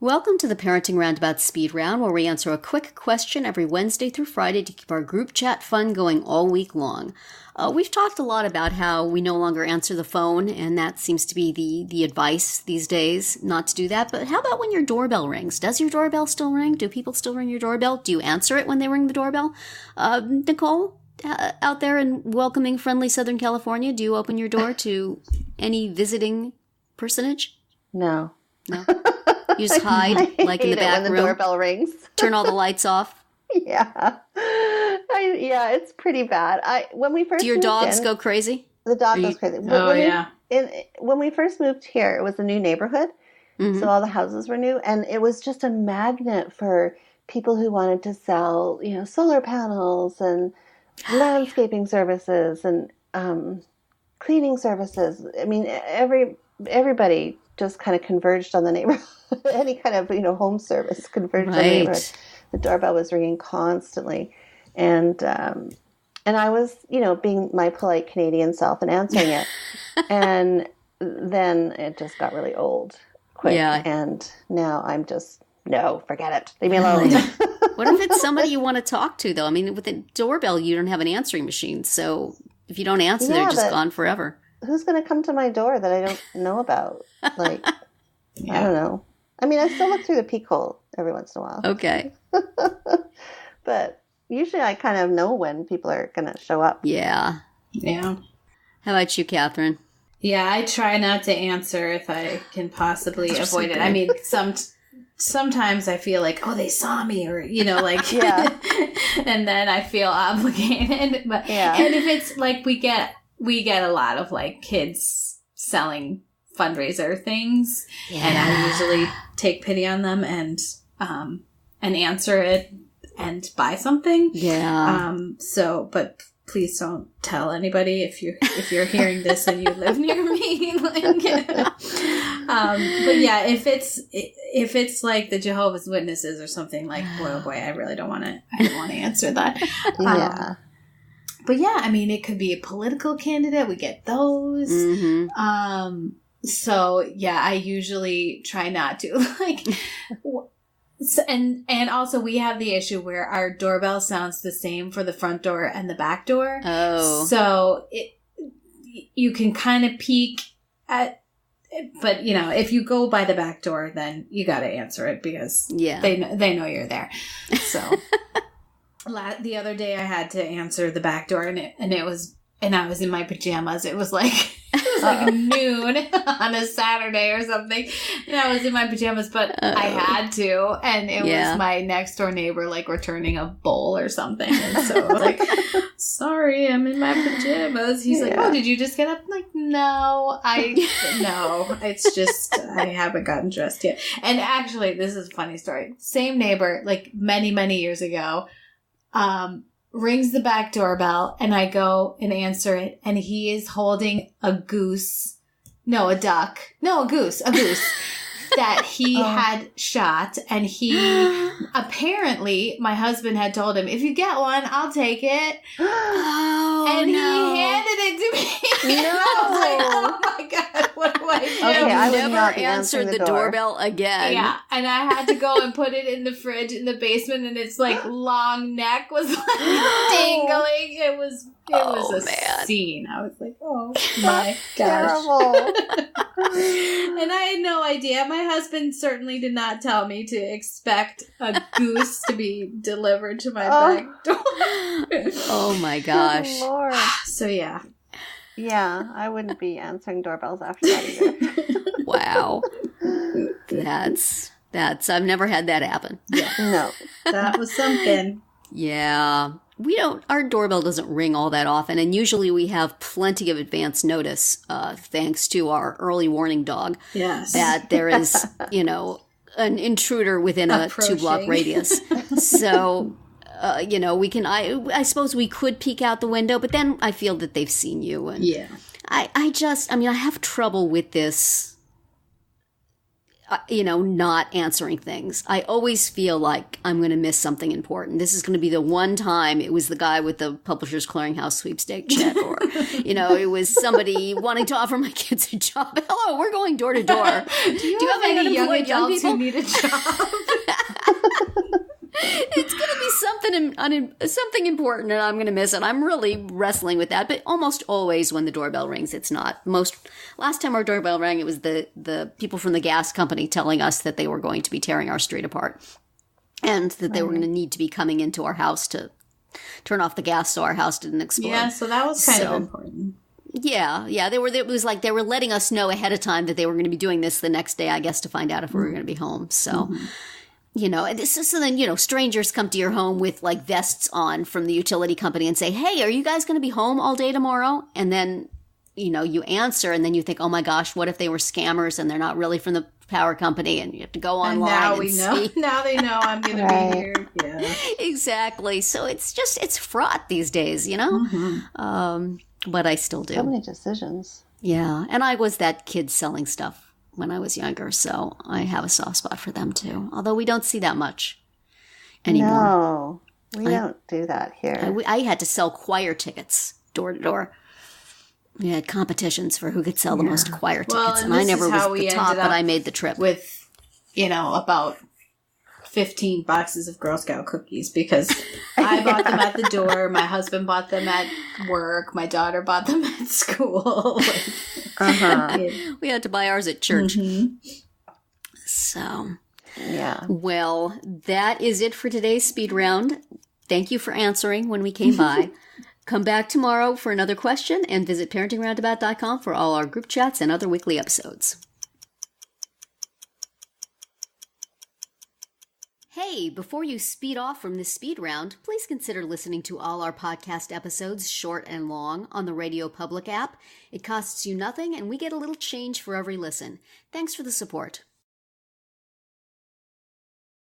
Welcome to the Parenting Roundabout Speed Round, where we answer a quick question every Wednesday through Friday to keep our group chat fun going all week long. We've talked a lot about how we no longer answer the phone, and that seems to be the advice these days, not to do that. But how about when your doorbell rings? Does your doorbell still ring? Do people still ring your doorbell? Do you answer it when they ring the doorbell? Nicole, out there in welcoming, friendly Southern California, do you open your door to any visiting personage? No. No? You just hide, like in the back when room. The doorbell rings. Turn all the lights off. Yeah. Yeah, it's pretty bad. When we first Do your dogs go crazy? The dog goes crazy. When we first moved here, it was a new neighborhood. Mm-hmm. So all the houses were new. And it was just a magnet for people who wanted to sell, solar panels and landscaping services and cleaning services. I mean, everybody just kind of converged on the neighborhood. Any kind of, home service converged on the neighborhood. The doorbell was ringing constantly. And I was, being my polite Canadian self and answering it. And then it just got really old quick. Yeah. And now I'm just, no, forget it. Leave me alone. What if it's somebody you want to talk to, though? I mean, with a doorbell, you don't have an answering machine. So if you don't answer, they're just gone forever. Who's going to come to my door that I don't know about? Like, I don't know. I mean, I still look through the peek hole every once in a while. Okay. But usually I kind of know when people are going to show up. Yeah. Yeah. How about you, Catherine? Yeah, I try not to answer if I can possibly avoid it. I mean, sometimes I feel like, oh, they saw me, or, like, yeah. And then I feel obligated. But and if it's like we get a lot of like kids selling fundraiser things, and I usually take pity on them and answer it and buy something. Yeah. But please don't tell anybody if you're hearing this and you live near me. But yeah, if it's like the Jehovah's Witnesses or something, like, boy, oh boy, I really don't want to. I don't want to answer that. Yeah. But yeah, I mean, it could be a political candidate. We get those. Mm-hmm. So yeah, I usually try not to and also we have the issue where our doorbell sounds the same for the front door and the back door. Oh. So you can kind of peek at, but if you go by the back door, then you got to answer it because they know you're there. So the other day I had to answer the back door and I was in my pajamas. It was like noon on a Saturday or something. And I was in my pajamas, but I had to. And it was my next door neighbor, like, returning a bowl or something. And so I was like, sorry, I'm in my pajamas. He's like, oh, did you just get up? I'm like, no, it's just, I haven't gotten dressed yet. And actually, this is a funny story. Same neighbor, like many, many years ago, rings the back doorbell, and I go and answer it, and he is holding a goose that he had shot, and he apparently, my husband had told him, if you get one, I'll take it. And he handed it to me. No. I was like, oh my God, what do I do? Okay, I never answered the doorbell again. Yeah, and I had to go and put it in the fridge in the basement, and its like long neck was like dangling. It was a scene. I was like, oh my gosh. Terrible. And I had no idea. My husband certainly did not tell me to expect a goose to be delivered to my back door. Oh my gosh. Good Lord. So yeah. Yeah, I wouldn't be answering doorbells after that either. Wow. That's I've never had that happen. Yeah. No. That was something. Yeah. Our doorbell doesn't ring all that often, and usually we have plenty of advance notice, thanks to our early warning dog. Yes. That there is, an intruder within a 2-block radius. So, I suppose we could peek out the window, but then I feel that they've seen you. And I have trouble with this. not answering things. I always feel like I'm going to miss something important. This is going to be the one time it was the guy with the Publishers Clearinghouse sweepstake check, or, it was somebody wanting to offer my kids a job. Hello, we're going door to door. Do you have any young adults who need a job? It's going to be something important, and I'm going to miss it. I'm really wrestling with that, but almost always when the doorbell rings, it's not. Last time our doorbell rang, it was the people from the gas company telling us that they were going to be tearing our street apart, and that they were going to need to be coming into our house to turn off the gas so our house didn't explode. Yeah, so that was kind of important. Yeah. It was like they were letting us know ahead of time that they were going to be doing this the next day, I guess, to find out if we were going to be home. So. Mm-hmm. So then, strangers come to your home with like vests on from the utility company and say, hey, are you guys going to be home all day tomorrow? And then, you answer and then you think, oh my gosh, what if they were scammers and they're not really from the power company, and you have to go online. And now know. Now they know I'm going to be here. Yeah. Exactly. So it's fraught these days, Mm-hmm. But I still do. So many decisions. Yeah. And I was that kid selling stuff when I was younger, so I have a soft spot for them too. Although we don't see that much anymore. No, we don't do that here. I had to sell choir tickets door to door. We had competitions for who could sell the most choir tickets, and I never was at the top, but I made the trip. With, about 15 boxes of Girl Scout cookies, because I bought them at the door, my husband bought them at work, my daughter bought them at school. We had to buy ours at church. Mm-hmm. So, yeah. Well, that is it for today's speed round. Thank you for answering when we came by. Come back tomorrow for another question, and visit parentingroundabout.com for all our group chats and other weekly episodes. Hey, before you speed off from this speed round, please consider listening to all our podcast episodes, short and long, on the Radio Public app. It costs you nothing, and we get a little change for every listen. Thanks for the support.